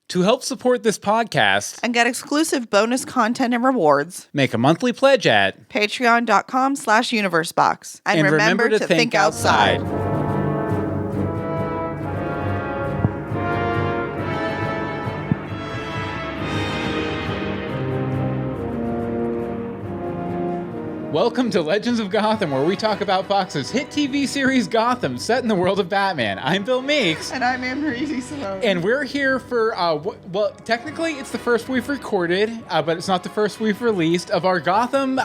To help support this podcast and get exclusive bonus content and rewards, make a monthly pledge at patreon.com/universebox. And remember to think outside. Welcome to Legends of Gotham, where we talk about Fox's hit TV series Gotham, set in the world of Batman. I'm Bill Meeks. And I'm Anne-Marie Simone. And we're here for, well, technically it's the first we've recorded, but it's not the first we've released, of our Gotham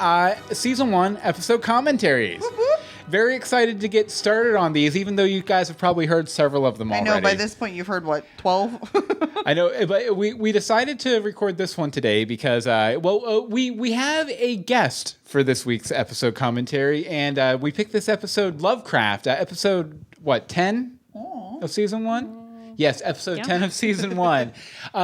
Season 1 episode commentaries. Whoop, whoop. Very excited to get started on these, even though you guys have probably heard several of them already. I know, by this point you've heard, what, 12? I know, but we decided to record this one today because, we have a guest for this week's episode commentary, and we picked this episode, Lovecraft, episode, 10 of Season 1? Yes, episode 10 of Season 1,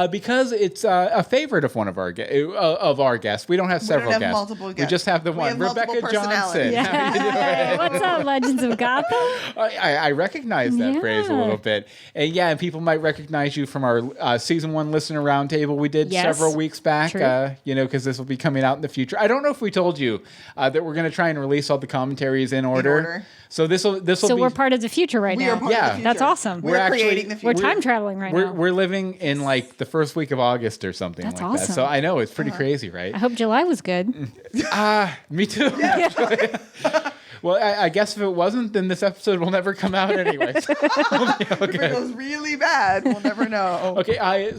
because it's a favorite of one of our guests. We don't have several we don't have guests. Multiple guests. We just have the one, Rebecca Johnson. Yeah. How you doing? Hey, what's up, Legends of Gotham? I recognize that phrase a little bit, and people might recognize you from our Season 1 listener roundtable we did several weeks back. Because this will be coming out in the future. I don't know if we told you that we're going to try and release all the commentaries in order. So this will be. So we're part of the future right now. That's awesome. We're creating the future. We're time traveling right now. We're living in like the first week of August or something like awesome. that. So I know it's pretty crazy, right? I hope July was good. Me too. Yeah. Well, I guess if it wasn't, then this episode will never come out anyway. If it goes really bad, we'll never know. Okay, I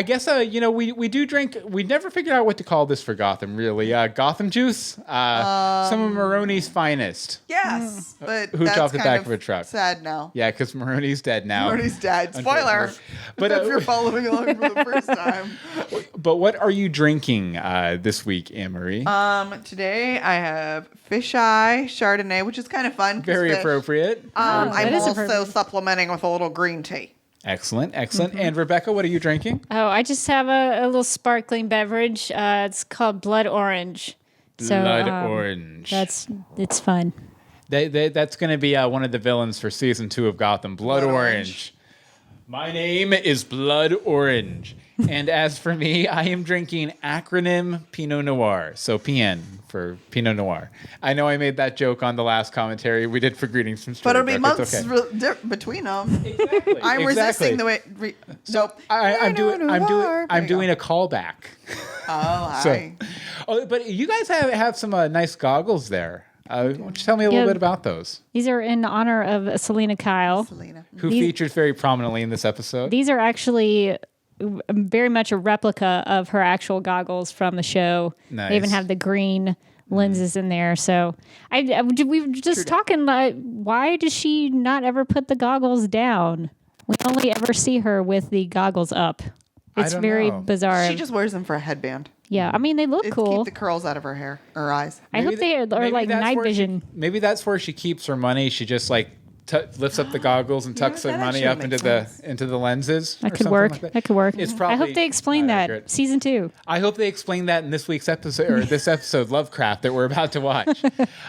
guess we do drink. We never figured out what to call this for Gotham. Really, Gotham juice. Some of Maroney's finest. Yes, but hooch that's off the kind back of a truck. Sad now. Yeah, because Maroney's dead now. Maroney's dead. Spoiler. But if you're following along for the first time. But what are you drinking this week, Anne-Marie? Today I have Fish Eye Chardonnay, which is kind of fun. Very appropriate. I'm also supplementing with a little green tea. Excellent. And Rebecca, what are you drinking? Oh, I just have a little sparkling beverage. It's called Blood Orange. Blood Orange. It's fun. That's going to be one of the villains for season 2 of Gotham. Blood Orange. My name is Blood Orange. And as for me, I am drinking acronym Pinot Noir. So PN for Pinot Noir. I know I made that joke on the last commentary we did for Greetings from Storybrooke. But it'll be months between them. Exactly. I'm resisting the way. Nope. I'm doing a callback. But you guys have some nice goggles there. Why don't you tell me a little bit about those? These are in honor of Selena Kyle, who features very prominently in this episode. These are actually very much a replica of her actual goggles from the show. Nice. They even have the green lenses in there. So we were just talking, why does she not ever put the goggles down? We only ever see her with the goggles up. It's very bizarre. She just wears them for a headband. Yeah, I mean, they look cool. Keep the curls out of her hair, her eyes. I hope they are like night vision. Maybe that's where she keeps her money. She just lifts up the goggles and tucks the money up into the lenses. That could work. That could work. It's probably I hope they explain that. Accurate. Season 2. I hope they explain that in this week's episode, or this episode, Lovecraft, that we're about to watch.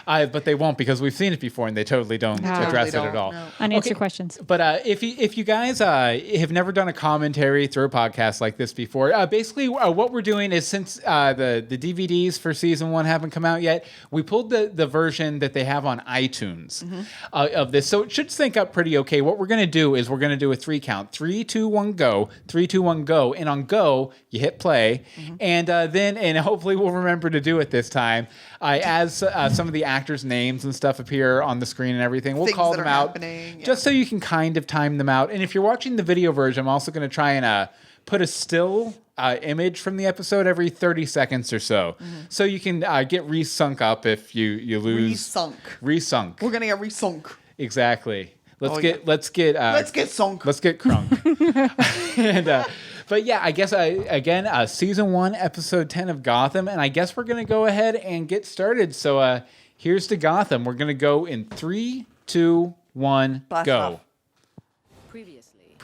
But they won't, because we've seen it before and they totally don't address it at all. No. Unanswered questions. But if you guys have never done a commentary through a podcast like this before, basically what we're doing is, since the DVDs for season 1 haven't come out yet, we pulled the version that they have on iTunes of this. So it should sync up pretty okay. What we're going to do is we're going to do a 3 count. 3, 2, 1, go. 3, 2, 1, go. And on go, you hit play. And then hopefully we'll remember to do it this time. As some of the actors' names and stuff appear on the screen and everything, we'll call them out just so you can kind of time them out. And if you're watching the video version, I'm also going to try and put a still image from the episode every 30 seconds or so. So you can get resunk up if you lose. Resunk. We're going to get resunk. Exactly. Let's get sunk. Let's get crunk. And but yeah, I guess again, season 1, episode 10 of Gotham, and I guess we're gonna go ahead and get started. So here's to Gotham. We're gonna go in 3, 2, 1, Blast go. off.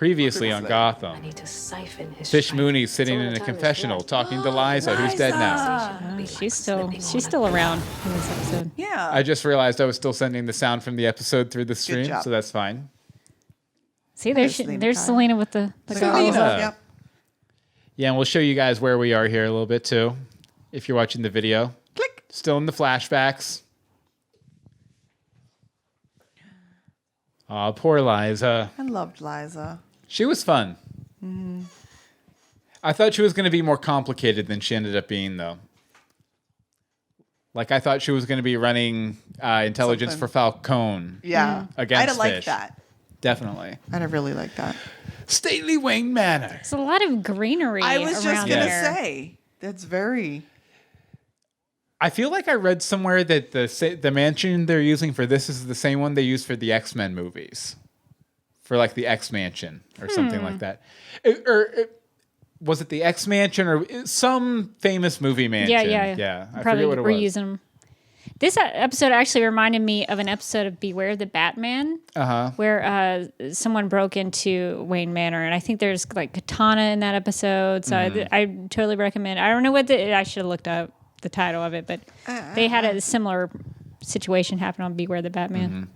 Previously on Gotham. I need to siphon his Fish Mooney sitting in a confessional talking to Liza, who's dead now. She's still around in this episode. Yeah. I just realized I was still sending the sound from the episode through the stream, job. so that's fine. See, there's Selena with the Selena. goggles. Yep. Yeah, and we'll show you guys where we are here a little bit too, if you're watching the video. Click. Still in the flashbacks. Oh, poor Liza. I loved Liza. She was fun. I thought she was going to be more complicated than she ended up being, though. Like, I thought she was going to be running intelligence for Falcone. Yeah. Against I'd have liked Fish. that. Definitely. I'd have really liked that. Stately Wayne Manor. There's a lot of greenery. I was just around going to there. say, that's very... I feel like I read somewhere that the mansion they're using for this is the same one they used for the X-Men movies. For like the X Mansion or something like that. Was it the X Mansion or some famous movie mansion? Yeah. I Probably forget what it was. reuse them. This episode actually reminded me of an episode of Beware the Batman, where someone broke into Wayne Manor, and I think there's like katana in that episode. So I totally recommend. I don't know what I should have looked up the title of it, but they had a similar situation happen on Beware the Batman.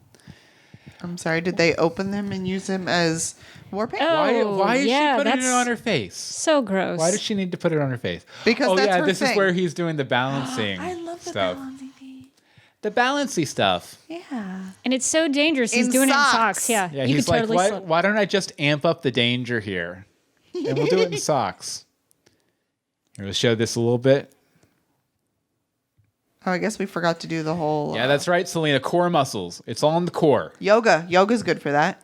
I'm sorry, did they open them and use them as war paint? Why is yeah, she putting it that's on her face? So gross. Why does she need to put it on her face? Because that's her this thing. is where he's doing the balancing I love the stuff. balancing thing. The balancy stuff. Yeah. And it's so dangerous. He's In doing socks. it in socks. Yeah. Yeah, you he's could like, totally slip. why don't I just amp up the danger here? And we'll do it in socks. Here, we'll show this a little bit. Oh, I guess we forgot to do the whole... Yeah, that's right, Selena. Core muscles. It's all in the core. Yoga. Yoga's good for that.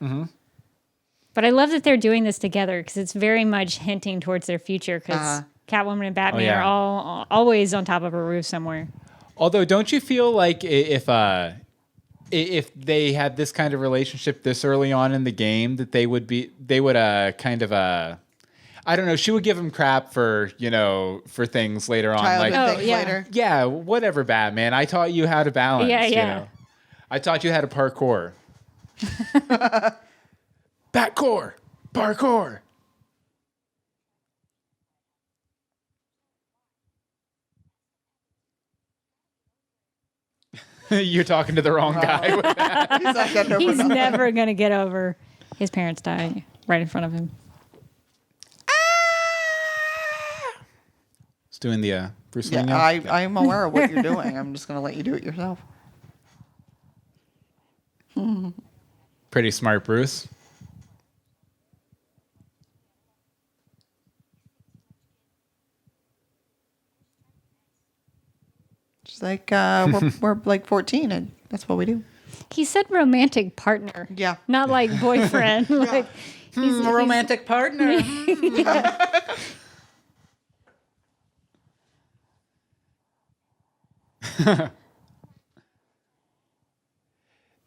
But I love that they're doing this together because it's very much hinting towards their future because Catwoman and Batman yeah. are always on top of a roof somewhere. Although, don't you feel like if they had this kind of relationship this early on in the game, that they would kind of I don't know. She would give him crap for for things later on, Childhood like things yeah. later. yeah, whatever, Batman. I taught you how to balance. Yeah, You yeah. know? I taught you how to parkour. Batcore, parkour. You're talking to the wrong guy with that. He's not getting over He's nothing. never going to get over his parents dying right in front of him. It's doing the Bruce Lee. Yeah, now? I'm aware of what you're doing. I'm just going to let you do it yourself. Pretty smart, Bruce. She's like, we're like 14, and that's what we do. He said romantic partner. Yeah. Not like boyfriend. Like he's A romantic partner.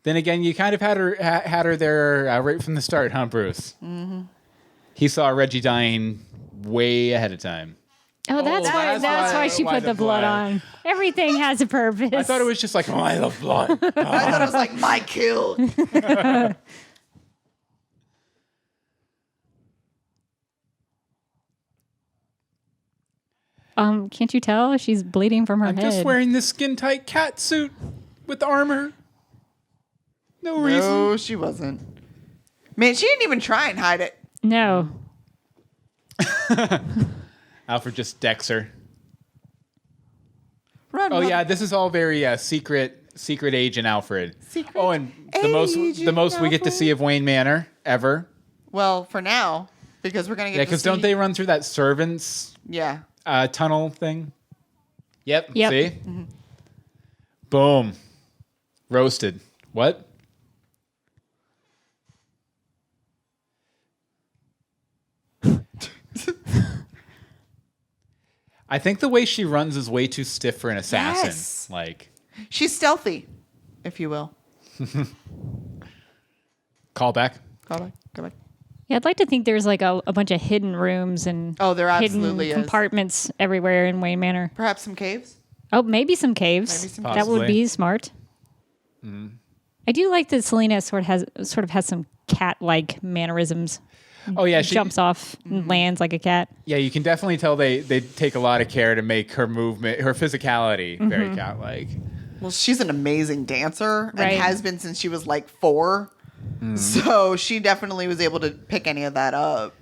Then again, you kind of had her there right from the start, huh, Bruce? Mm-hmm. He saw Reggie dying way ahead of time. Oh, that's why she why put the the blood blood. on. Everything has a purpose. I thought it was just like, oh, I love blood. I thought it was like my kill. Can't you tell? She's bleeding from her I'm head. just wearing this skin-tight cat suit with armor. No reason. No, she wasn't. Man, she didn't even try and hide it. No. Alfred just decks her. Run, Oh run. yeah, this is all very secret agent Alfred. Secret Oh, and the most Agent we get to see of Wayne Manor ever. Well, for now, because we're gonna get. Yeah, to because see... don't they run through that servants Yeah. tunnel thing? Yep. Yep. See? Mm-hmm. Boom. Roasted. What? I think the way she runs is way too stiff for an assassin. Yes. Like, She's stealthy, if you will. call back. Go back. Go back. Yeah, I'd like to think there's like a bunch of hidden rooms and Oh, there hidden absolutely is. compartments everywhere in Wayne Manor. Perhaps some caves. Oh, maybe some caves. Maybe some that caves. would Possibly. be smart. I do like that Selena sort of has some cat-like mannerisms. Oh yeah, she Jumps off and lands like a cat. Yeah, you can definitely tell they take a lot of care to make her movement, her physicality, very cat-like. Well, she's an amazing dancer and Right. has been since she was like 4. So she definitely was able to pick any of that up.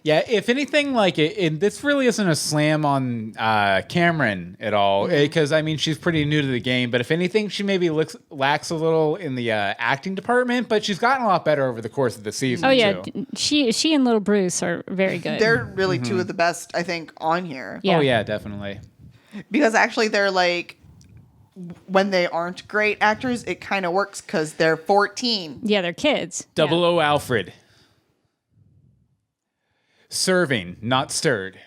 Yeah, if anything, like this really isn't a slam on Cameron at all, because I mean she's pretty new to the game. But if anything, she maybe lacks a little in the acting department. But she's gotten a lot better over the course of the season. Oh yeah, too. she and little Bruce are very good. They're really two of the best, I think, on here. Yeah. Oh yeah, definitely. Because actually, they're like, when they aren't great actors, it kind of works because they're 14. Yeah, they're kids. Double O Alfred. Serving, not stirred.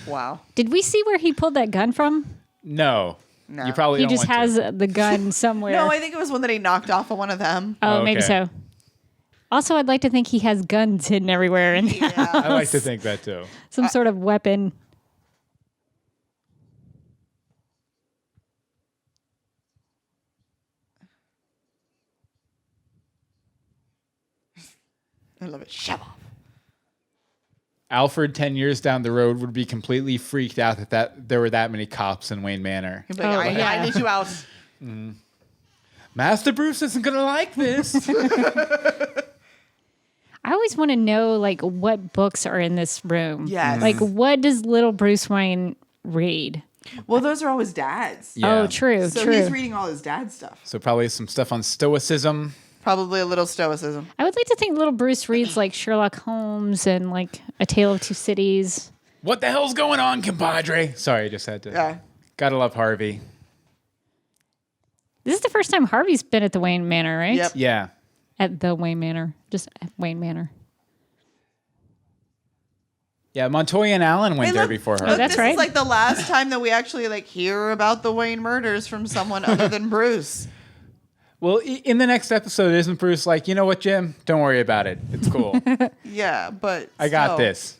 Wow. Did we see where he pulled that gun from? No. No. You probably He don't just want has to. the gun somewhere. No, I think it was one that he knocked off of one of them. Oh, maybe okay. so. Also, I'd like to think he has guns hidden everywhere in the house. Yeah. I like to think that too. Some sort of weapon. I love it. Shove off. Alfred 10 years down the road would be completely freaked out that there were that many cops in Wayne Manor. He'd be like, Oh, yeah. I need you out. Master Bruce isn't going to like this. I always want to know, like, what books are in this room. Yes. Like, what does little Bruce Wayne read? Well, those are all his dad's. Yeah. Oh, true, So true. he's reading all his dad's stuff. So probably some stuff on stoicism. Probably a little stoicism. I would like to think little Bruce reads, like, Sherlock Holmes and, like, A Tale of Two Cities. What the hell's going on, compadre? Sorry, I just had to. Yeah. Gotta love Harvey. This is the first time Harvey's been at the Wayne Manor, right? Yep. Yeah. At the Wayne Manor. Just at Wayne Manor. Yeah, Montoya and Allen went Hey, there look, before her. Oh, that's this right. is like the last time that we actually like hear about the Wayne murders from someone other than Bruce. Well, in the next episode, isn't Bruce like, you know what, Jim? Don't worry about it. It's cool. Yeah, but I got still. this.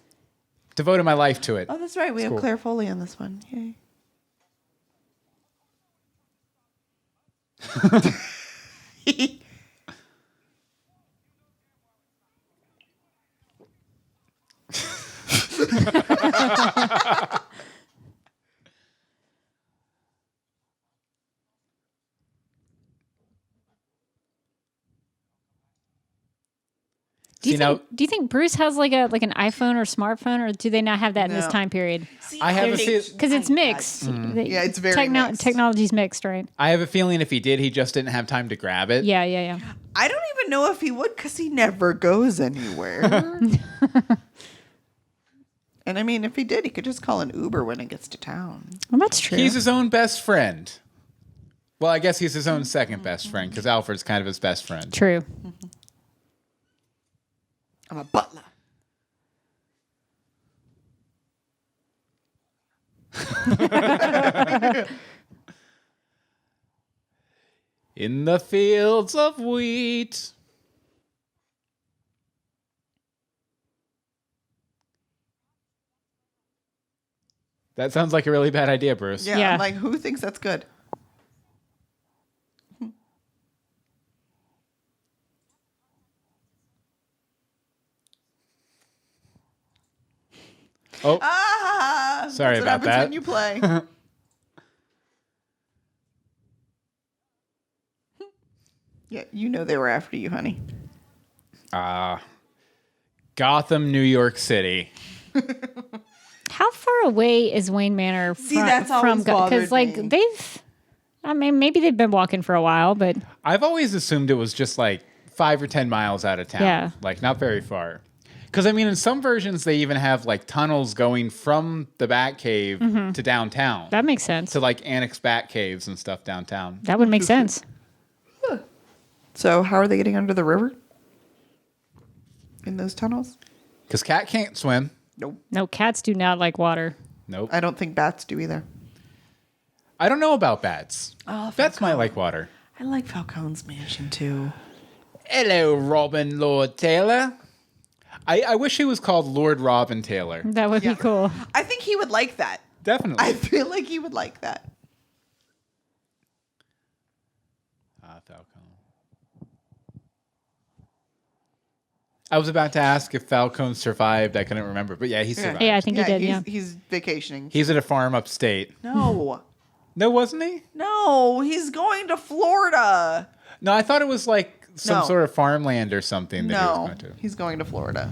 Devoted my life to it. Oh, that's right. We have cool. Claire Foley on this one. Yay. Do you, See, now- think, do you think Bruce has like an iPhone or smartphone, or do they not have that in this No. time period? I have a feel- Because it's mixed. Yeah, it's very mixed. Technology's mixed, right? I have a feeling if he did, he just didn't have time to grab it. Yeah, yeah, yeah. I don't even know if he would because he never goes anywhere. And I mean, if he did, he could just call an Uber when he gets to town. Well, that's true. He's his own best friend. Well, I guess he's his own second best friend because Alfred's kind of his best friend. True. I'm a butler. In the fields of wheat. That sounds like a really bad idea, Bruce. Yeah, Yeah. I'm like, who thinks that's good? Oh, Ah, Sorry that's what about happens that. when you play. Yeah, you know they were after you, honey. Gotham, New York City. How far away is Wayne Manor See, that's always Because bothered like me. maybe they've been walking for a while, but I've always assumed it was just like 5 or 10 miles out of town. Yeah. Like not very far. Because I mean, in some versions, they even have like tunnels going from the Batcave to downtown. that makes sense. to like annex bat caves and stuff downtown. That would make sense. So how are they getting under the river? In those tunnels? Because cat can't swim. Nope. No, cats do not like water. Nope. I don't think bats do either. I don't know about bats. Oh, Bats might like water. I like Falcone's mansion too. Hello, Robin Lord Taylor. I wish he was called Lord Robin Taylor. That would be cool. I think he would like that. Definitely. I feel like he would like that. Falcone. I was about to ask if Falcone survived. I couldn't remember. But yeah, he survived. Yeah, I think he did. he's, Yeah. he's vacationing. He's at a farm upstate. No. No, wasn't he? No, he's going to Florida. No, I thought it was like some No. sort of farmland or something that he was No, going to. he's going to Florida.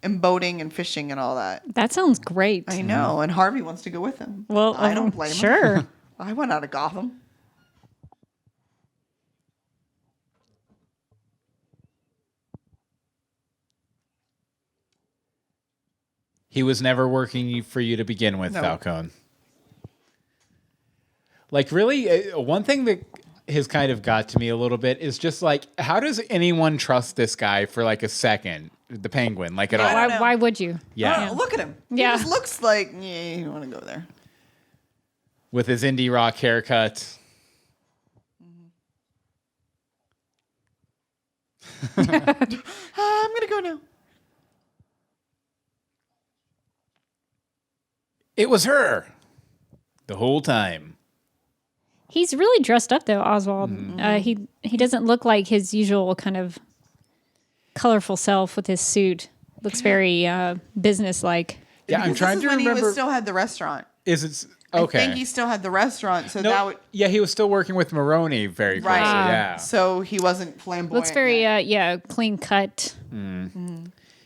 and boating and fishing and all that. That sounds great. I know, and Harvey wants to go with him. Well, I don't blame him. sure. I went out of Gotham. He was never working for you to begin with, No. Falcone. Like, really, one thing that has kind of got to me a little bit is just like, how does anyone trust this guy for like a second? The Penguin, like at all? don't know. Why would you? Yeah. Look at him. Yeah. He just looks like, yeah, you don't want to go there. With his indie rock haircut. I'm going to go now. It was her the whole time. He's really dressed up though, Oswald. He doesn't look like his usual kind of colorful self with his suit. Looks very business-like. Yeah, I'm trying This to is when remember. he still had the restaurant. Is it okay? I think he still had the restaurant, so No, that would... yeah, he was still working with Maroney very closely. Right. Yeah, So he wasn't flamboyant. Looks very yet. clean cut.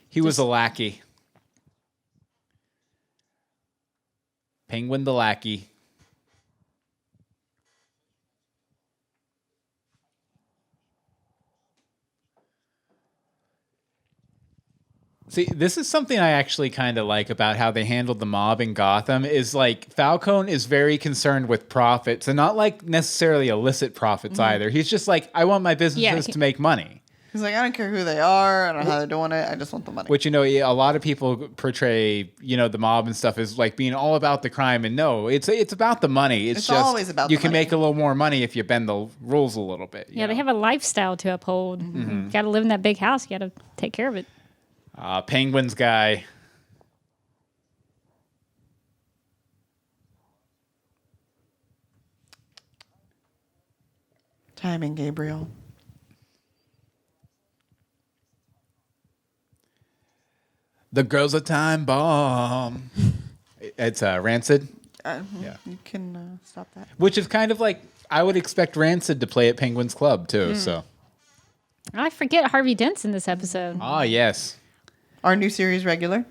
he was a lackey. Penguin the lackey. See, this is something I actually kind of like about how they handled the mob in Gotham is like Falcone is very concerned with profits and not like necessarily illicit profits either. He's just like, I want my businesses to make money. He's like, I don't care who they are. I don't know how they're doing it. I just want the money. Which, you know, a lot of people portray, you know, the mob and stuff as like being all about the crime. And no, it's about the money. It's just always about you the can money. make a little more money if you bend the rules a little bit. Yeah, they have a lifestyle to uphold. Got to live in that big house. You got to take care of it. Penguins guy. Timing, Gabriel. The girl's a time bomb. It's Rancid, Yeah. You can stop that. which is kind of like I would expect Rancid to play at Penguins Club too. So, I forget Harvey Dent's in this episode. yes. Our new series regular.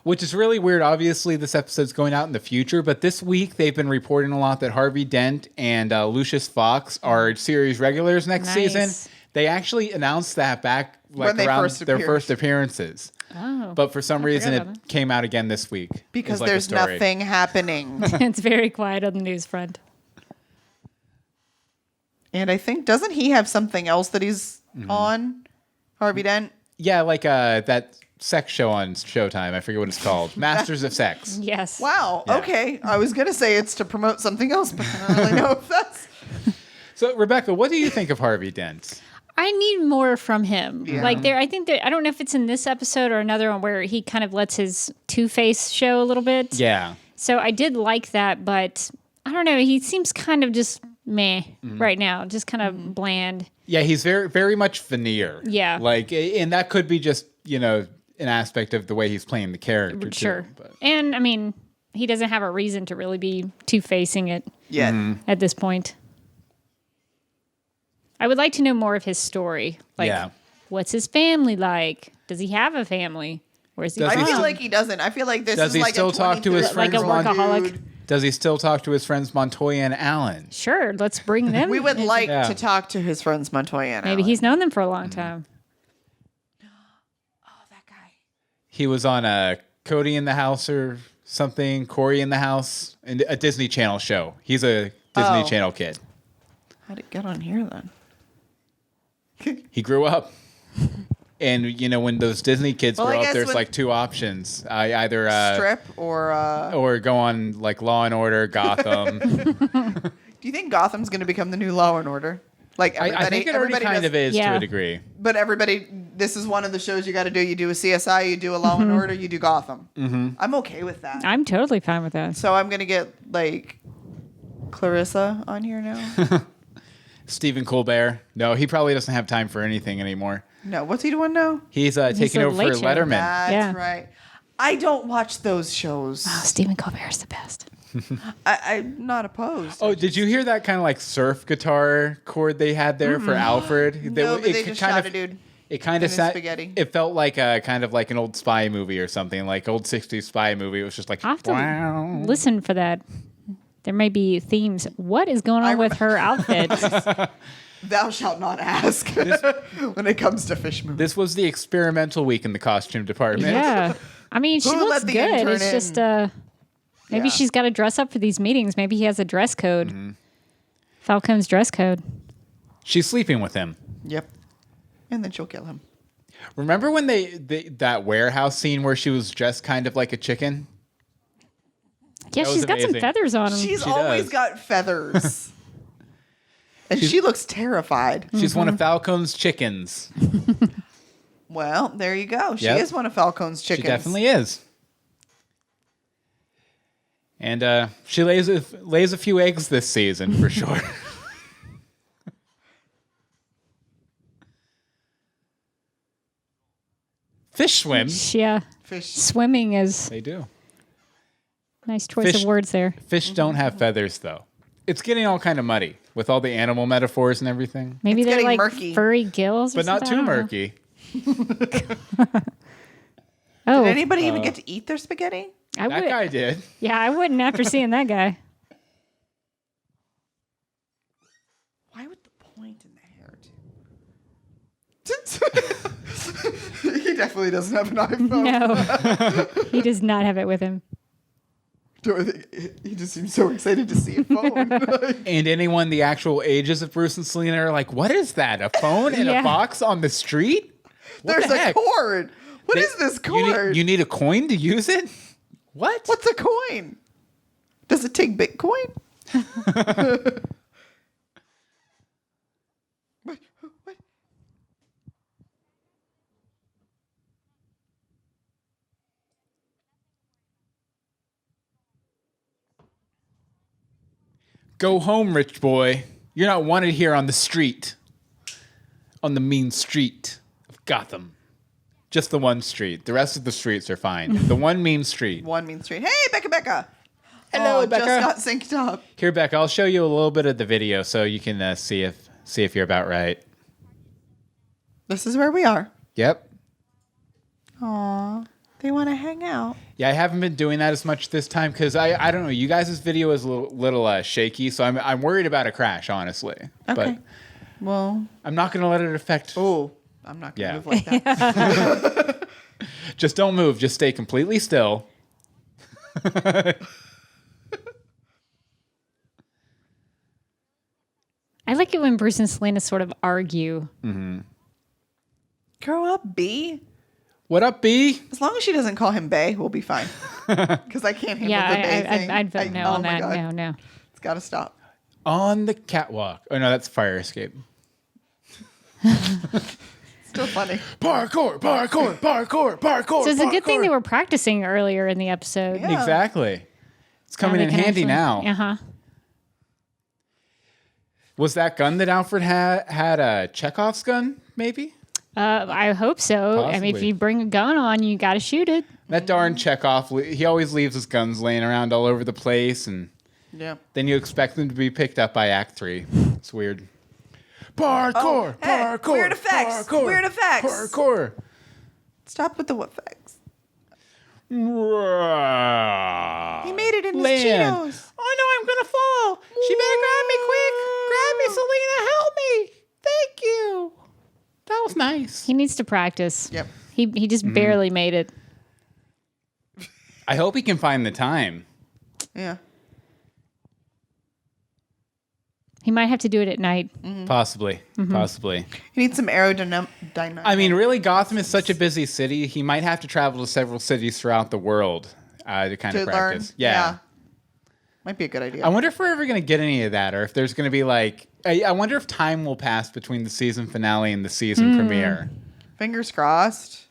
Which is really weird. Obviously, this episode's going out in the future, but this week they've been reporting a lot that Harvey Dent and Lucius Fox are series regulars next Nice. season. They actually announced that back like When they around first their appeared. first appearances. Oh. But for some reason, about it came out again this week. Because It's like a there's story. nothing happening. It's very quiet on the news front. And I think, doesn't he have something else that he's on? Harvey Dent? Yeah, like that sex show on Showtime. I forget what it's called. Masters of Sex. Yes. Wow. Yeah. Okay. I was going to say it's to promote something else, but I don't really know if that's... So, Rebecca, what do you think of Harvey Dent? I need more from him. Yeah. Like I think I don't know if it's in this episode or another one where he kind of lets his Two-Face show a little bit. Yeah. So I did like that, but I don't know. He seems kind of just meh right now, just kind of bland. Yeah, he's very, very much veneer. Yeah. Like, and that could be just, you know, an aspect of the way he's playing the character, Sure. too. But. And I mean, he doesn't have a reason to really be two-facing it Yeah. at this point. I would like to know more of his story. Like, Yeah. what's his family like? Does he have a family? Where's he Does I he feel from? like he doesn't. I feel like this Does is he like still a talk to his 23 Like a friends? workaholic? dude. Does he still talk to his friends Montoya and Allen? Sure, let's bring them. We would like Yeah. to talk to his friends Montoya and Maybe Allen. he's known them for a long time. Oh, that guy. He was on Cody in the House or something, Corey in the House, and a Disney Channel show. He's a Disney Oh. Channel kid. How'd it get on here then? He grew up. And, you know, when those Disney kids Well, I grow up, guess there's when- like two options. Either Strip or... or go on like Law and Order, Gotham. do you think Gotham's going to become the new Law and Order? Like everybody, I think it already everybody kind does, of is to Yeah. a degree. But everybody, this is one of the shows you got to do. You do a CSI, you do a Law and Order, you do Gotham. Mm-hmm. I'm okay with that. I'm totally fine with that. So I'm going to get like Clarissa on here now. Stephen Colbert. No, he probably doesn't have time for anything anymore. No, what's he doing now? He's taking the over for Late Show. Letterman. That's Yeah. right. I don't watch those shows. Oh, Stephen Colbert's the best. I'm not opposed. Oh, did you hear that kind of like surf guitar chord they had there for Alfred? No, but they just shot a dude. It kind of spaghetti. It felt like a kind of like an old spy movie or something, like old 60s spy movie. It was just like, I have to wow. listen for that. There may be themes. What is going on with her outfit? Thou shalt not ask when it comes to Fish Mooney. This was the experimental week in the costume department. Yeah. I mean, she Who looks let the good. intern It's just in? maybe Yeah. she's got to dress up for these meetings. Maybe he has a dress code. Mm-hmm. Falcon's dress code. She's sleeping with him. Yep. And then she'll kill him. Remember when that warehouse scene where she was dressed kind of like a chicken? Yeah, That was she's got some amazing. feathers on him. She's She always does. got feathers. And she looks terrified. She's one of Falcon's chickens. Well, there you go. She Yep. is one of Falcon's chickens. She definitely is. And she lays a few eggs this season for sure. Fish swim. Yeah. Fish. Swimming is They do. nice choice of words there. Fish don't have feathers though. It's getting all kind of muddy with all the animal metaphors and everything, Maybe It's they're getting like murky. furry gills or but not something. too I don't know. murky. Oh, Did anybody even get to eat their spaghetti? I That would. guy did. Yeah, I wouldn't after seeing that guy. Why would the point in the hair too? He definitely doesn't have an iPhone. No, he does not have it with him. Dorothy, he just seems so excited to see a phone. And anyone the actual ages of Bruce and Selena are like, what is that? A phone in Yeah. a box on the street? What There's the a heck? cord. What They- is this you need- cord? You need a coin to use it? What? What's a coin? Does it take Bitcoin? What? Go home, rich boy. You're not wanted here on the street. On the mean street of Gotham. Just the one street. The rest of the streets are fine. The one mean street. One mean street. Hey, Becca. Hello, oh, Becca. Just got synced up. Here, Becca, I'll show you a little bit of the video so you can see if you're about right. This is where we are. Yep. Aw, they want to hang out. Yeah, I haven't been doing that as much this time because I don't know. You guys' video is a little shaky, so I'm worried about a crash, honestly. Okay. But Well, I'm not going to let it affect. oh, I'm not going to Yeah. move like that. Just don't move. Just stay completely still. I like it when Bruce and Selena sort of argue. Grow up, B. What up, B? As long as she doesn't call him Bay, we'll be fine. Because I can't handle Yeah, the Bay thing. I'd vote no oh on my that. God. No. It's got to stop. On the catwalk. Oh, no, that's fire escape. Still funny. Parkour. So it's a good thing they were practicing earlier in the episode. Yeah. Exactly. It's coming in handy now. Uh huh. Was that gun that Alfred had a Chekhov's gun, maybe? I hope so. I mean, if Possibly. you bring a gun on, you got to shoot it. That darn Chekhov, he always leaves his guns laying around all over the place, and Yeah. then you expect them to be picked up by Act 3. It's weird. Parkour, Oh, hey, weird effects, weird effects. Parkour. Stop with the effects. He He made it in his Land. Cheetos. Oh no, I'm gonna fall. She better grab me quick. Grab me, Selena. Help me. Thank you. That was nice. He needs to practice. Yep. He just barely made it. I hope he can find the time. Yeah. He might have to do it at night. Possibly. Possibly. He needs some aerodynamic. I mean, really, Gotham is such a busy city. He might have to travel to several cities throughout the world to kind to of learn. practice. Yeah. Might be a good idea. I wonder if we're ever going to get any of that, or if there's going to be like, I wonder if time will pass between the season finale and the season premiere. Fingers crossed.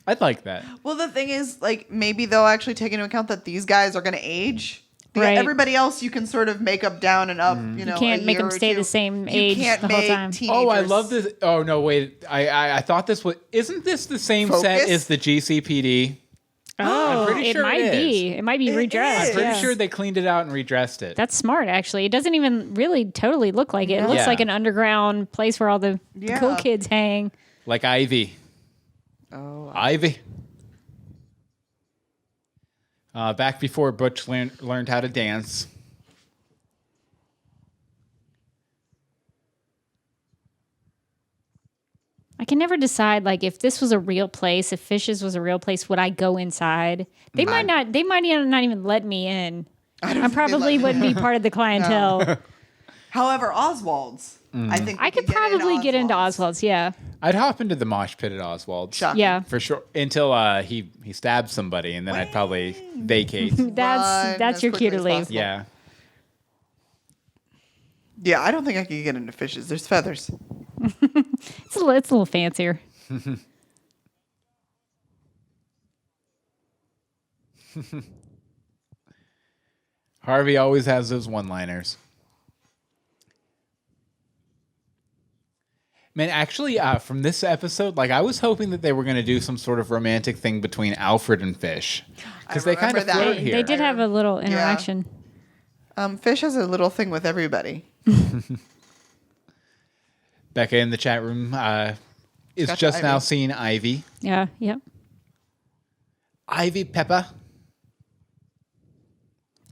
I'd like that. Well, the thing is, like, maybe they'll actually take into account that these guys are going to age. Right. Everybody else, you can sort of make up, down, and up. You know, can't a make year them or stay two. the same You age can't the whole make time. teenagers. Oh, I love this. Oh no, wait. I thought this was. Isn't this the same set Focus? as the GCPD? Oh, pretty it sure might it be. is. It might be It redressed. is. I'm pretty yeah. sure they cleaned it out and redressed it. That's smart, actually. It doesn't even really totally look like it. It looks Yeah. like an underground place where all the cool Yeah. kids hang. Like Ivy. Oh, Ivy. Back before Butch learned how to dance. I can never decide, like, if this was a real place, if Fish's was a real place, would I go inside? They might not even let me in. I probably wouldn't be part of the clientele. No. However, Oswald's. I think I could probably get into Oswald's, yeah. I'd hop into the mosh pit at Oswald's. Shocking. Yeah. For sure. Until he stabs somebody, and then I'd probably vacate. That's as your cue quickly to as leave. possible. Yeah. Yeah, I don't think I could get into Fish's. There's feathers. It's a little fancier. Harvey always has those one-liners. Man, actually, from this episode, like I was hoping that they were going to do some sort of romantic thing between Alfred and Fish, because they kind of remember that. flirt here. They did have a little interaction. Fish has a little thing with everybody. Becca in the chat room is Got just the now Ivy. seeing Ivy. Yeah, yep. Ivy Pepper.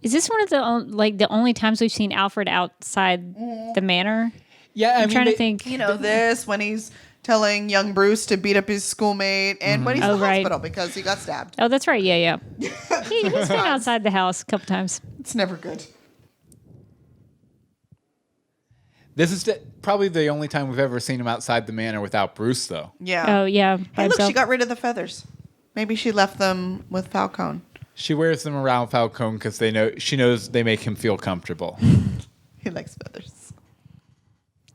Is this one of the only times we've seen Alfred outside the manor? Yeah, I'm trying to think. You know, this when he's telling young Bruce to beat up his schoolmate and when he's in the hospital because he got stabbed. Oh, that's right. Yeah. He's been outside the house a couple times. It's never good. This is probably the only time we've ever seen him outside the manor without Bruce, though. Yeah. Oh, yeah. by Hey, look, himself. she got rid of the feathers. Maybe she left them with Falcone. She wears them around Falcone because she knows they make him feel comfortable. He likes feathers.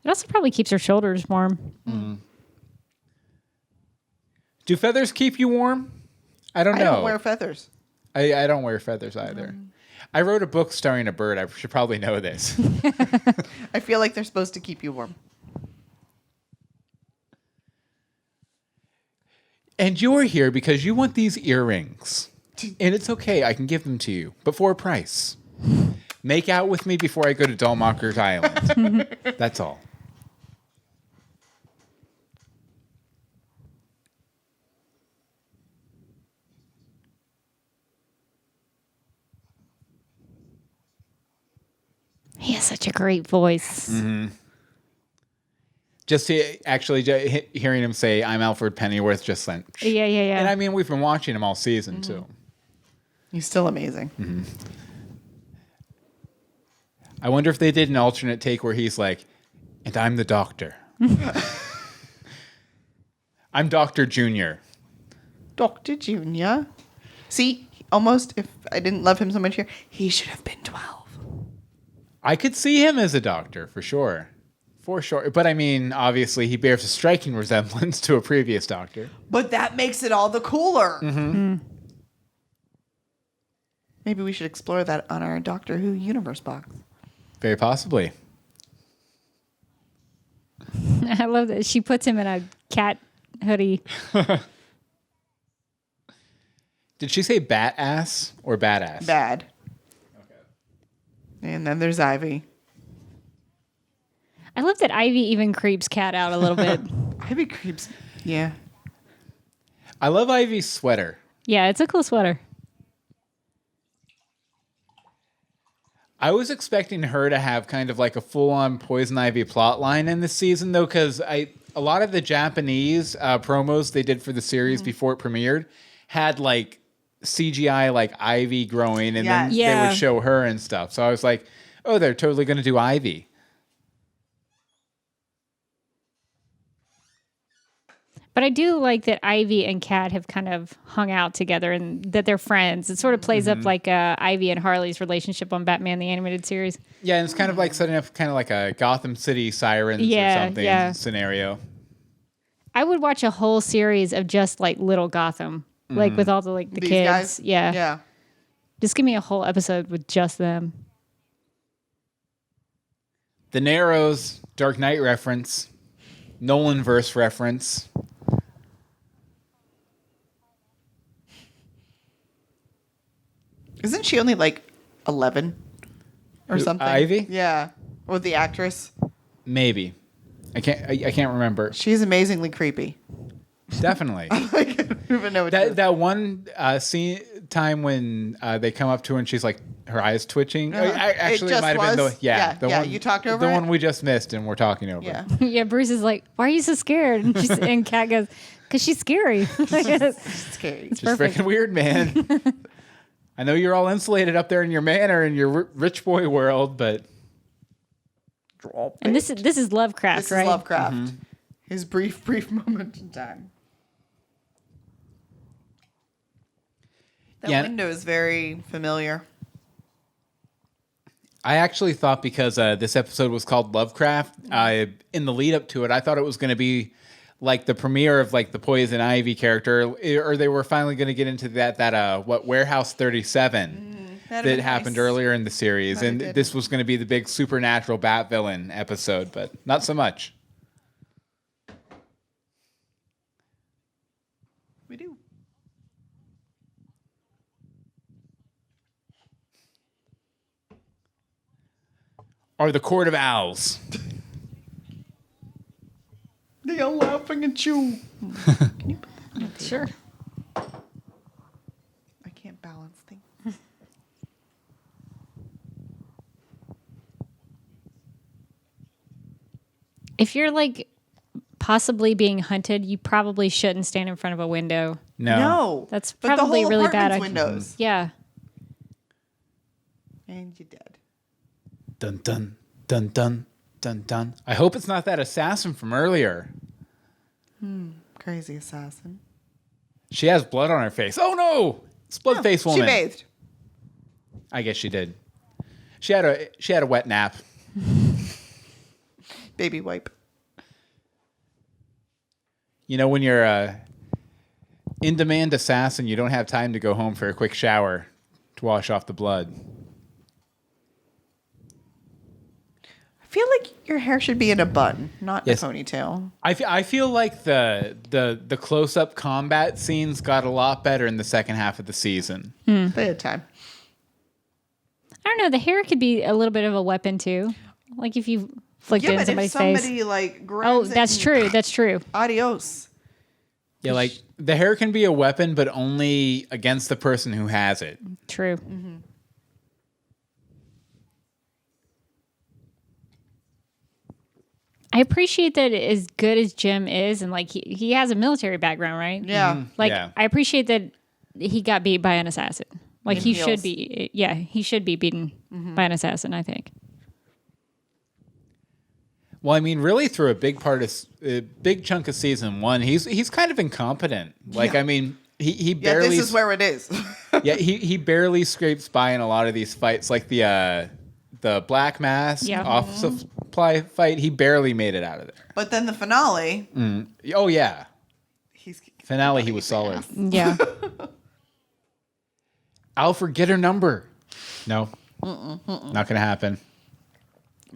It also probably keeps her shoulders warm. Do feathers keep you warm? I don't know. I don't wear feathers. I don't wear feathers either. I wrote a book starring a bird. I should probably know this. I feel like they're supposed to keep you warm. And you're here because you want these earrings. And it's okay. I can give them to you, but for a price. Make out with me before I go to Dalmacher's Island. That's all. He has such a great voice. Just hearing him say, "I'm Alfred Pennyworth," just sent. Yeah. And I mean, we've been watching him all season too. He's still amazing. I wonder if they did an alternate take where he's like, "And I'm the doctor. I'm Dr. Junior." Dr. Junior. See, almost if I didn't love him so much here, he should have been 12. I could see him as a doctor for sure. For sure. But I mean, obviously, he bears a striking resemblance to a previous doctor. But that makes it all the cooler. Maybe we should explore that on our Doctor Who universe box. Very possibly. I love that she puts him in a cat hoodie. Did she say bat ass or badass? Bad. Okay. And then there's Ivy. I love that Ivy even creeps Cat out a little bit. Ivy creeps. Yeah. I love Ivy's sweater. Yeah, it's a cool sweater. I was expecting her to have kind of like a full-on Poison Ivy plot line in this season, though, because a lot of the Japanese promos they did for the series before it premiered had like CGI like Ivy growing, and then they would show her and stuff. So I was like, oh, they're totally going to do Ivy. But I do like that Ivy and Cat have kind of hung out together and that they're friends. It sort of plays up like Ivy and Harley's relationship on Batman the Animated Series. Yeah, and it's kind of like setting up kind of like a Gotham City Sirens or something scenario. I would watch a whole series of just like Little Gotham, like with all the the These kids. guys? Yeah. Yeah. Just give me a whole episode with just them. The Narrows, Dark Knight reference, Nolanverse reference. Isn't she only like 11 or something? Ivy? Yeah. Or the actress. Maybe. I can't remember. She's amazingly creepy. Definitely. Like, I don't even know what to do. That one scene time when they come up to her and she's like, her eyes twitching. Actually, it just might have been was? the Yeah, one you talked over the it? one we just missed and we're talking over. Yeah. Yeah, Bruce is like, "Why are you so scared?" And Kat goes, "Cause she's scary." It's scary. Just Perfect. freaking weird, man. I know you're all insulated up there in your manor in your rich boy world, but And this is Lovecraft, This right? is Lovecraft. His brief moment in time. That window is very familiar. I actually thought because this episode was called Lovecraft, in the lead up to it, I thought it was going to be like the premiere of like the Poison Ivy character, or they were finally going to get into that Warehouse 37 that happened earlier in the series, and this was going to be the big supernatural bat villain episode, but not so much. We do. Or the Court of Owls. They are laughing at you. Can you put that on the table? Sure. I can't balance things. If you're like possibly being hunted, you probably shouldn't stand in front of a window. No. That's But the probably whole really bad. apartment's windows. Yeah. And you're dead. Dun dun dun dun dun dun. I hope it's not that assassin from earlier. Crazy assassin. She has blood on her face. Oh no! It's Bloodface Woman. She bathed. I guess she did. She had a wet nap. Baby wipe. You know, when you're a in-demand assassin, you don't have time to go home for a quick shower to wash off the blood. I feel like your hair should be in a bun, not Yes. a ponytail. I feel like the close-up combat scenes got a lot better in the second half of the season. They had time. I don't know. The hair could be a little bit of a weapon too. Like if you flicked it in but if somebody's somebody face. like grabs Oh, it that's and true. That's true. Adios. Yeah, like the hair can be a weapon, but only against the person who has it. True. I appreciate that as good as Jim is, and like he has a military background, right? Yeah. Like Yeah. I appreciate that he got beat by an assassin. Like he heels. should be. Yeah, he should be beaten by an assassin, I think. Well, I mean, really, through a big chunk of season one, he's kind of incompetent. Like, Yeah. I mean, he Yeah, barely. this is where it is. Yeah, he barely scrapes by in a lot of these fights, like the Black Mass Yeah. office supply fight. He barely made it out of there. But then the finale, Oh yeah, he's finale he was solid. Yeah. Alfred, get her number. No, not gonna happen.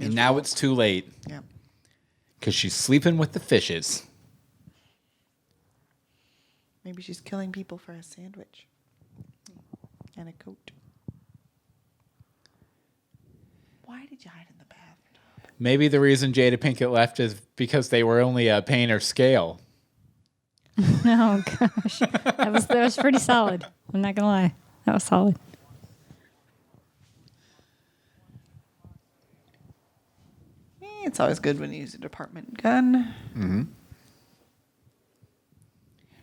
And now it's too late Yeah. because she's sleeping with the fishes. Maybe she's killing people for a sandwich and a coat. Why did you hide in the bathroom? Maybe the reason Jada Pinkett left is because they were only paying her scale. Oh gosh, that was pretty solid. I'm not gonna lie, that was solid. It's always good when you use a department gun.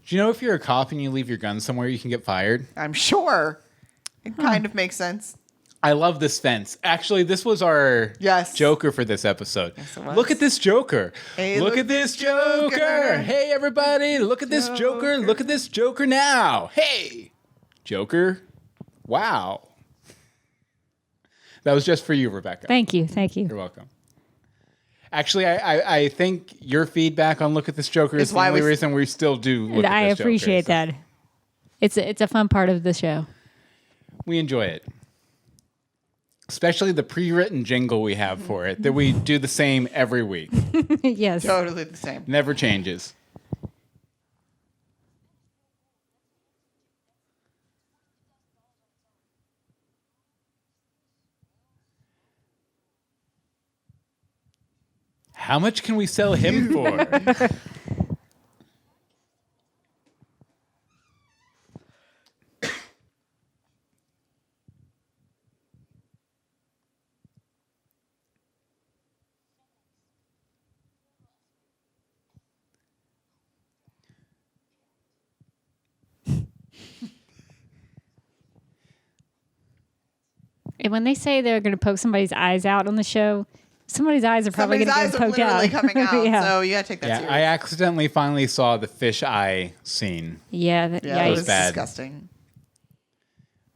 Do you know if you're a cop and you leave your gun somewhere, you can get fired? I'm sure. It kind of makes sense. I love this fence. Actually, this was our Yes. Joker for this episode. Yes, it was. Look at this Joker. Hey, look look at this at this Joker. Joker. Hey, everybody. Look at this Joker. Look at this Joker now. Hey, Joker. Wow. That was just for you, Rebecca. Thank you. You're welcome. Actually, I think your feedback on Look at this Joker is It's the why only we- reason we still do Look I at this appreciate Joker. that. It's a fun part of the show. We enjoy it. Especially the pre-written jingle we have for it, that we do the same every week. Yes. Totally the same. Never changes. How much can we sell him for? And when they say they're going to poke somebody's eyes out on the show, somebody's eyes are probably going to get poked out. Somebody's eyes are literally coming out. Yeah. So you gotta take that Yeah, seriously. I accidentally finally saw the fish eye scene. Yeah, Yeah, it was bad. disgusting.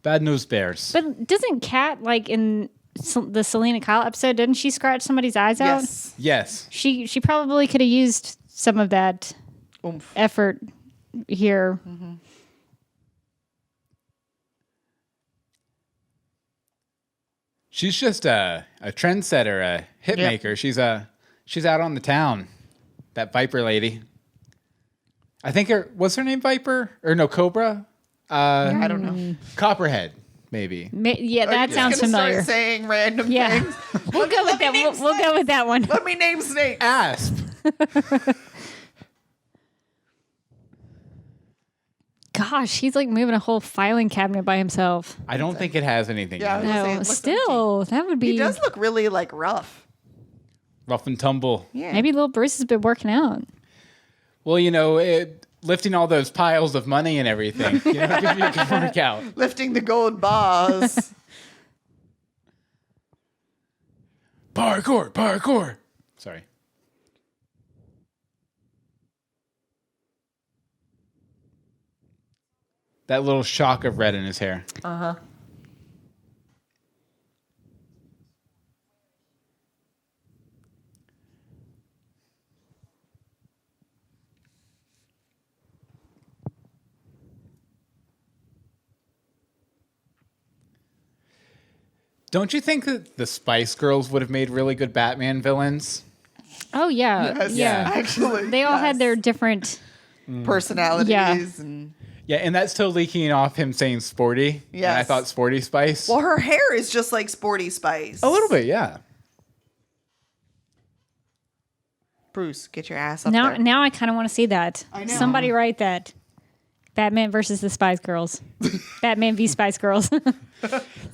Bad news bears. But doesn't Kat, like in the Selena Kyle episode, didn't she scratch somebody's eyes out? Yes. Yes. She probably could have used some of that Oomph. effort here. Mm-hmm. She's just a trendsetter, a hit maker. She's out on the town. That Viper lady. I think was her name Viper or no Cobra? I don't know. Copperhead, maybe. Yeah, Are that you sounds just gonna familiar. Start saying random Yeah, things. we'll go with that. We'll go with that one. Let me name snakes. Asp. Gosh, he's like moving a whole filing cabinet by himself. I don't think it has anything. Yeah. in it. I was gonna say, it No, looks still, that would be. He does look really like rough. Rough and tumble. Yeah. Maybe little Bruce has been working out. Well, lifting all those piles of money and everything. Gives you a good workout. Lifting the gold bars. Parkour. Sorry. That little shock of red in his hair. Uh-huh. Don't you think that the Spice Girls would have made really good Batman villains? Oh yeah, Yes, yeah. actually. They all had yes. their different. personalities Yeah. and Yeah, and that's totally keying off him saying sporty. And I Yes. thought Sporty Spice. well, her hair is just like Sporty Spice. A little bit, yeah. Bruce, get your ass up Now, there. now I kind of want to see that. I know. Somebody write that. Batman versus the Spice Girls. Batman v Spice Girls.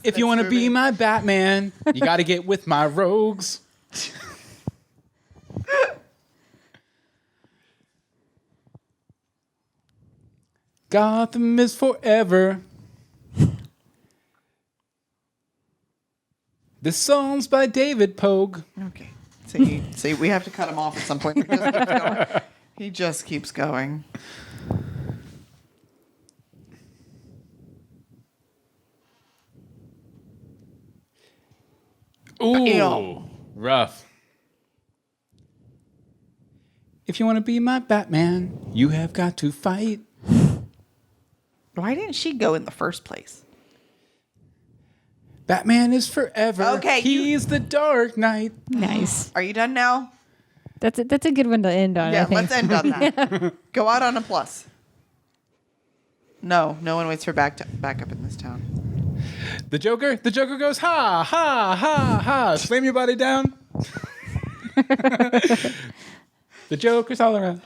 If you want to be movie. my Batman, you got to get with my rogues. Gotham is forever. This song's by David Pogue. Okay. See, we have to cut him off at some point. He just keeps going. Ooh, Ew. rough. If you want to be my Batman, you have got to fight. Why didn't she go in the first place? Batman is forever. Okay, He's the Dark Knight. Nice. Are you done now? That's a good one to end on. I Yeah, think. let's end on that. Go out on a plus. No one waits for backup in this town. The Joker goes, ha, ha, ha, ha. Slam your body down. The Joker's all around.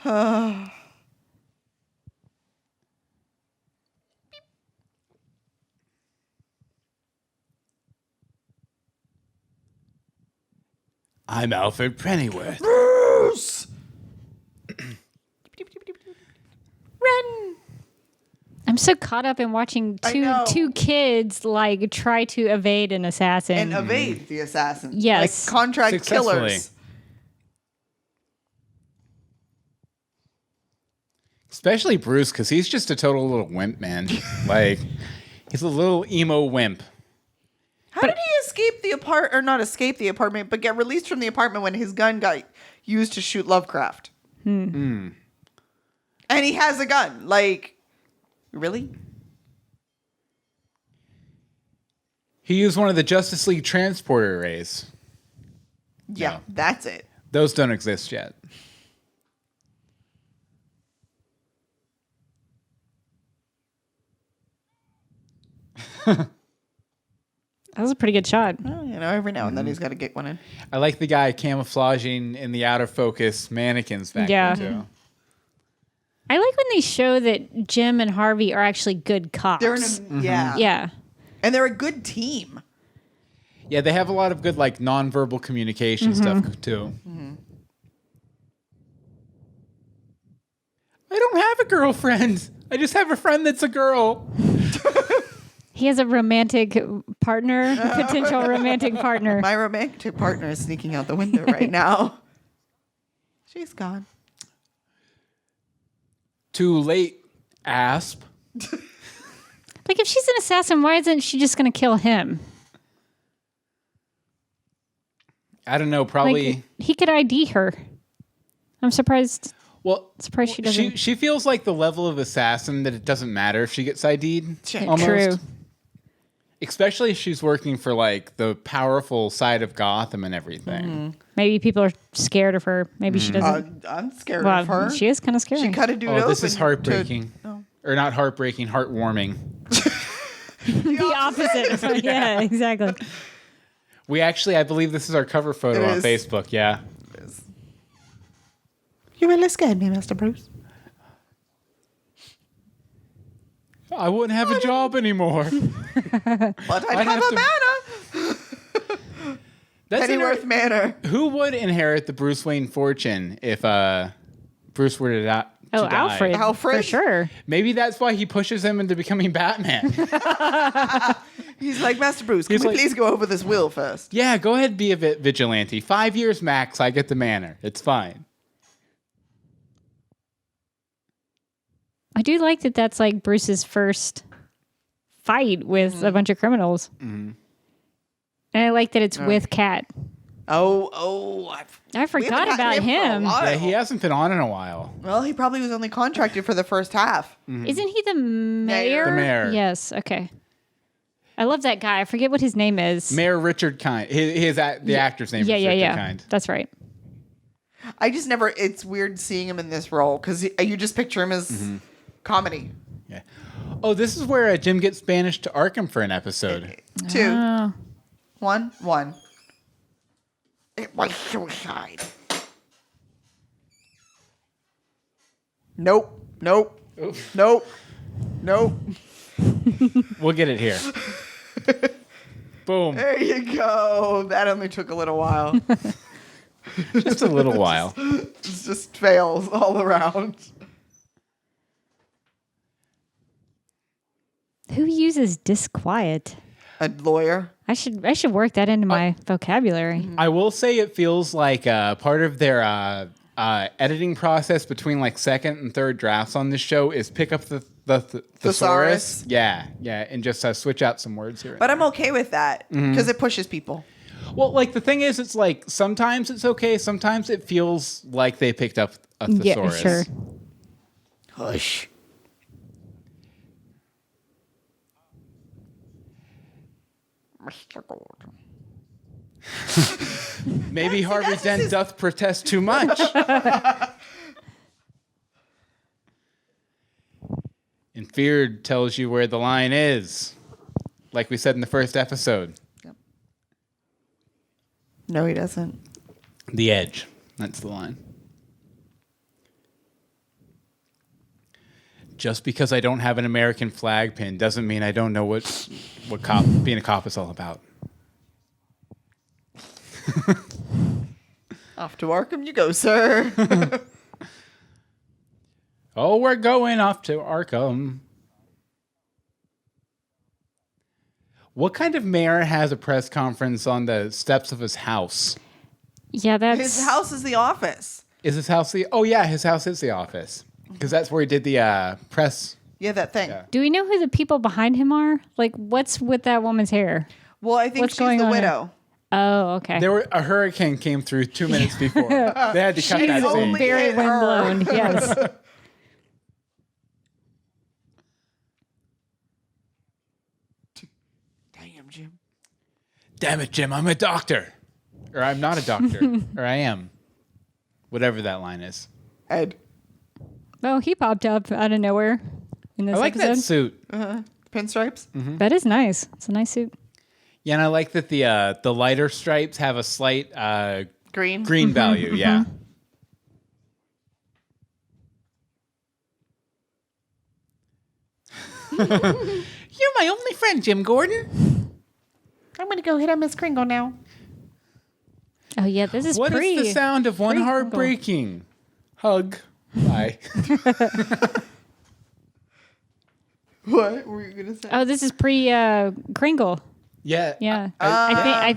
I'm Alfred Pennyworth. Bruce! Run. I'm so caught up in watching I know. two kids like try to evade an assassin. And evade the assassin. Yes. Like contract Successfully. killers. Especially Bruce, because he's just a total little wimp, man. Like, he's a little emo wimp. How did he escape the not escape the apartment, but get released from the apartment when his gun got used to shoot Lovecraft? And he has a gun. Like, really? He used one of the Justice League transporter arrays. Yeah, No. that's it. Those don't exist yet. That was a pretty good shot. Well, every now and then he's got to get one in. I like the guy camouflaging in the outer focus mannequins back Yeah. there, too. I like when they show that Jim and Harvey are actually good cops. They're in a, yeah. yeah. And they're a good team. Yeah, they have a lot of good, like, nonverbal communication stuff, too. I don't have a girlfriend. I just have a friend that's a girl. He has a romantic partner, potential romantic partner. My romantic partner is sneaking out the window right now. She's gone. Too late, asp. Like, if she's an assassin, why isn't she just going to kill him? I don't know. Probably. Like, he could ID her. I'm surprised. Well, Surprised she doesn't. She feels like the level of assassin that it doesn't matter if she gets ID'd. Almost. True. Especially if she's working for like the powerful side of Gotham and everything. Mm-hmm. Maybe people are scared of her. Maybe she doesn't. I'm scared of her. She is kind of scary. She cut a dude open. Oh, this is heartbreaking. No. Or not heartbreaking, heartwarming. the opposite. Yeah, exactly. We actually, I believe this is our cover photo on Facebook. Yeah. You really scared me, Mr. Bruce. I wouldn't have a job anymore. But I'd have a manor. That's Pennyworth Manor. Who would inherit the Bruce Wayne fortune if Bruce were to die? Alfred. Alfred? For sure. Maybe that's why he pushes him into becoming Batman. He's like, Master Bruce, can He's we like- please go over this will first? Yeah, go ahead, be a vigilante. 5 years max, I get the manor. It's fine. I do like that that's like Bruce's first fight with a bunch of criminals. Mm-hmm. And I like that it's with Cat. I I forgot about him. Yeah, he hasn't been on in a while. Well, he probably was only contracted for the first half. Isn't he the mayor? The mayor. Yes, okay. I love that guy. I forget what his name is. Mayor Richard Kind. The actor's name is Richard Kind. That's right. I just never, it's weird seeing him in this role because you just picture him as comedy. Yeah. Oh, this is where Jim gets banished to Arkham for an episode. 2. Oh. 1. It was suicide. Nope. Oof. Nope. We'll get it here. Boom. There you go. That only took a little while. Just a little while. It just fails all around. Who uses disquiet? A lawyer. I should work that into my vocabulary. I will say it feels like part of their editing process between like second and third drafts on this show is pick up the thesaurus. Yeah, and just switch out some words here. But I'm okay with that because it pushes people. Well, like the thing is, it's like sometimes it's okay. Sometimes it feels like they picked up a thesaurus. Yeah, sure. Hush. Mr. Gordon. Maybe Harvey that's Dent his- doth protest too much. And feared tells you where the line is, like we said in the first episode. No, he doesn't. The edge. That's the line. Just because I don't have an American flag pin doesn't mean I don't know what being a cop is all about. Off to Arkham you go, sir. Oh, we're going off to Arkham. What kind of mayor has a press conference on the steps of his house? Yeah, that's His house is the office. Is his house the... Oh, yeah, his house is the office. Because that's where he did the press... Yeah, that thing. Yeah. Do we know who the people behind him are? Like, what's with that woman's hair? Well, I think What's she's going the on widow. Oh, okay. A hurricane came through 2 minutes before. They had to cut that She's scene. only- Very hit her. windblown. Yes. Damn, Jim. Damn it, Jim, I'm a doctor. Or I'm not a doctor. Or I am. Whatever that line is. Ed. Oh, he popped up out of nowhere in this I like episode. that suit. Pinstripes. That is nice. It's a nice suit. Yeah, and I like that the lighter stripes have a slight Green. value. Yeah. You're my only friend, Jim Gordon. I'm going to go hit on Miss Kringle now. Oh yeah, this is What is the sound of one heart breaking? Hug. Bye. What were you gonna say? Oh, this is pre Kringle. Yeah. Yeah. I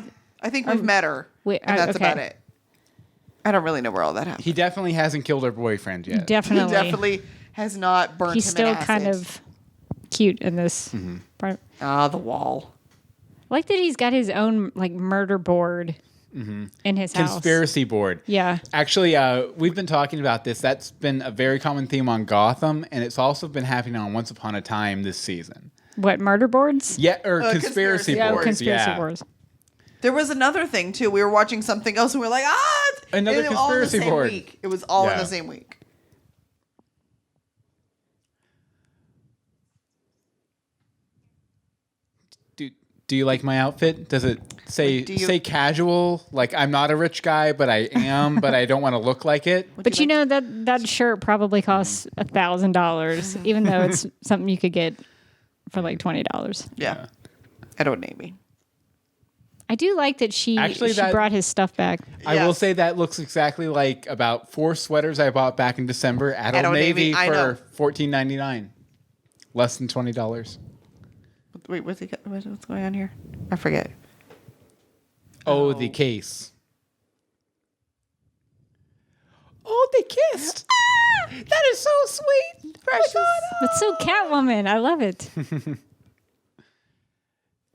think we've met her, wait, and that's okay. about it. I don't really know where all that happened. He definitely hasn't killed her boyfriend yet. Definitely. He definitely has not burnt He's him still in acid. kind of cute in this part. Ah, the wall. I like that he's got his own like murder board in his house. Conspiracy board. Yeah. Actually, we've been talking about this. That's been a very common theme on Gotham, and it's also been happening on Once Upon a Time this season. What, murder boards? Yeah, or conspiracy conspiracy Yeah, boards. conspiracy yeah. boards. There was another thing too. We were watching something else, and we were like, Another and it was all in the conspiracy same board. week. It was all in Yeah. the same week. Do you like my outfit? Does it say Like, do you- say casual? Like I'm not a rich guy, but I am, but I don't want to look like it. But you know that shirt probably costs $1,000, even though it's something you could get for like $20. Yeah. I don't name me. I do like that she Actually, that- brought his stuff back. I will Yes. say that looks exactly like about 4 sweaters I bought back in December at Old Old Navy Navy, I know. for $14.99, less than $20. Wait, what's going on here? I forget. Oh, the case. Oh, they kissed. That is so sweet. Precious. It's so Catwoman. I love it.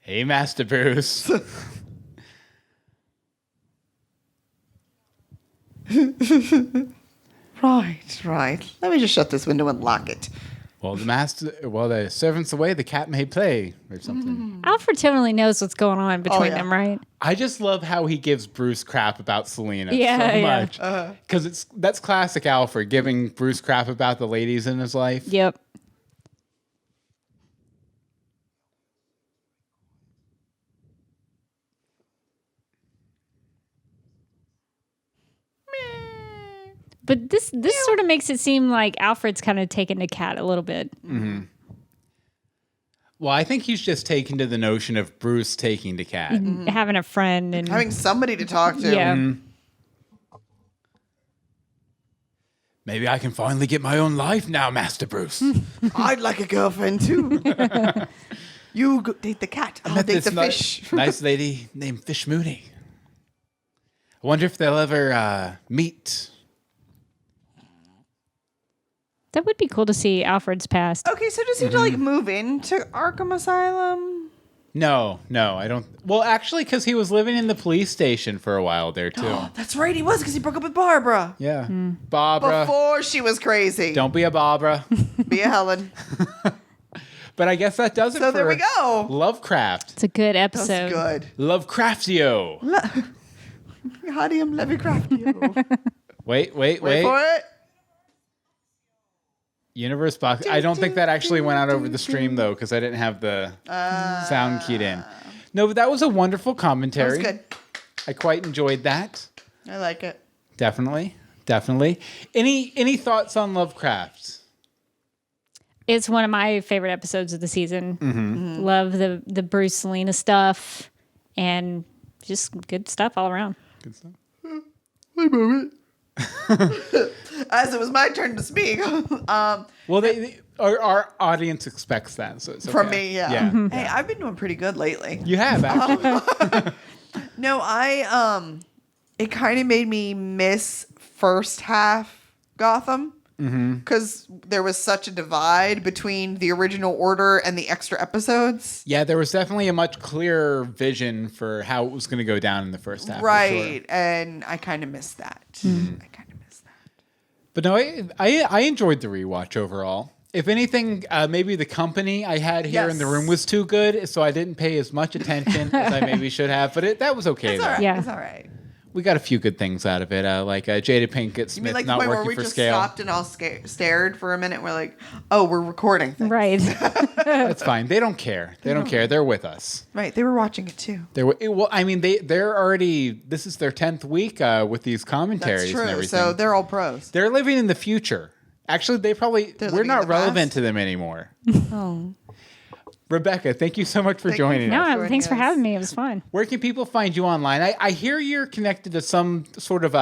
Hey, Master Bruce. Right. Let me just shut this window and lock it. While the servant's away, the cat may play or something. Alfred totally knows what's going on between yeah. them, right? I just love how he gives Bruce crap about Selena Yeah, so yeah. much. Because that's classic Alfred, giving Bruce crap about the ladies in his life. Yep. But this sort of makes it seem like Alfred's kind of taken to Cat a little bit. Well, I think he's just taken to the notion of Bruce taking to Cat. Having a friend and Having somebody to talk to. yeah. Maybe I can finally get my own life now, Master Bruce. I'd like a girlfriend too. You go date the cat. I'll date the fish. Nice lady named Fish Mooney. I wonder if they'll ever meet. That would be cool to see Alfred's past. Okay, so does he like move into Arkham Asylum? No, I don't. Well, actually, because he was living in the police station for a while there, too. That's right, he was because he broke up with Barbara. Yeah. Barbara. Before she was crazy. Don't be a Barbara. Be a Helen. But I guess that does it So for there we go. Lovecraft. It's a good That's episode. good. Lovecraftio. Hadium Lovecraftio. Wait. Wait for it. Universe box. I don't think that actually went out over the stream, though, because I didn't have the sound keyed in. No, but that was a wonderful commentary. That was good. I quite enjoyed that. I like it. Definitely. Any thoughts on Lovecraft? It's one of my favorite episodes of the season. Mm-hmm. Love the Bruce Selena stuff and just good stuff all around. Good stuff. As it was my turn to speak. Well, our audience expects that, so it's okay. From me, yeah. Yeah. Hey, I've been doing pretty good lately. You have actually. No, it kind of made me miss first half Gotham because there was such a divide between the original order and the extra episodes. Yeah, there was definitely a much clearer vision for how it was going to go down in the first half. Right, and I kind of missed that. But no, I enjoyed the rewatch overall. If anything, maybe the company I had here in the room was too good, so I didn't pay as much attention as I maybe should have. But that was okay. It's though. all right. Yeah. It's all right. We got a few good things out of it, like Jada Pinkett You mean Smith like the not point where working we for just scale. stopped and all stared for a minute? And we're like, oh, we're recording things. Right. That's fine. They don't care. They don't care. They're with us. Right. They were watching it too. Well, I mean, they're already. This is their 10th week with these commentaries That's true. and everything. So they're all pros. They're living in the future. Actually, we're living in not the relevant past? to them anymore. Oh. Rebecca, thank you so much for Thank you. joining us. No, joining thanks for us. having me. It was fun. Where can people find you online? I hear you're connected to some sort of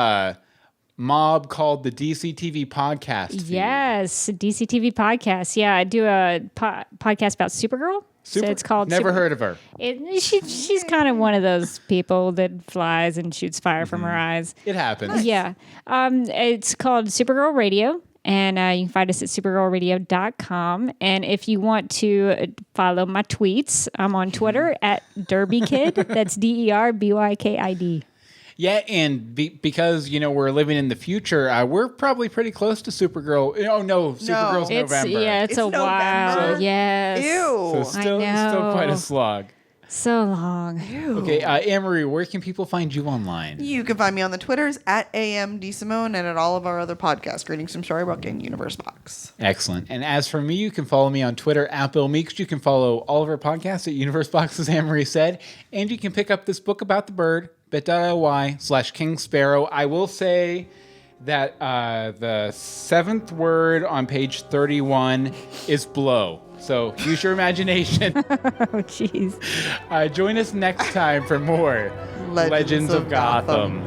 mob called the DCTV podcast feed. Yes, DCTV podcast. Yeah, I do a podcast about Supergirl. So it's called Never heard of her. She's kind of one of those people that flies and shoots fire from her eyes. It happens. Yeah. It's called Supergirl Radio. And you can find us at supergirlradio.com. And if you want to follow my tweets, I'm on Twitter at DerbyKid. That's DERBYKID. Yeah, and because, we're living in the future, we're probably pretty close to Supergirl. Oh, no, Supergirl's November. Yeah, it's a while. November? Yes. Ew. So still quite a slog. So long. Ew. Okay, Anne-Marie, where can people find you online? You can find me on the Twitters at AMDSimone and at all of our other podcasts, Greetings from Storybook and Universe Box. Excellent. And as for me, you can follow me on Twitter at Bill Meeks. You can follow all of our podcasts at Universe Box, as Anne-Marie said. And you can pick up this book about the bird, bit.ly/King Sparrow. I will say that the 7th word on page 31 is blow. So use your imagination. Oh, jeez. Join us next time for more Legends of Gotham.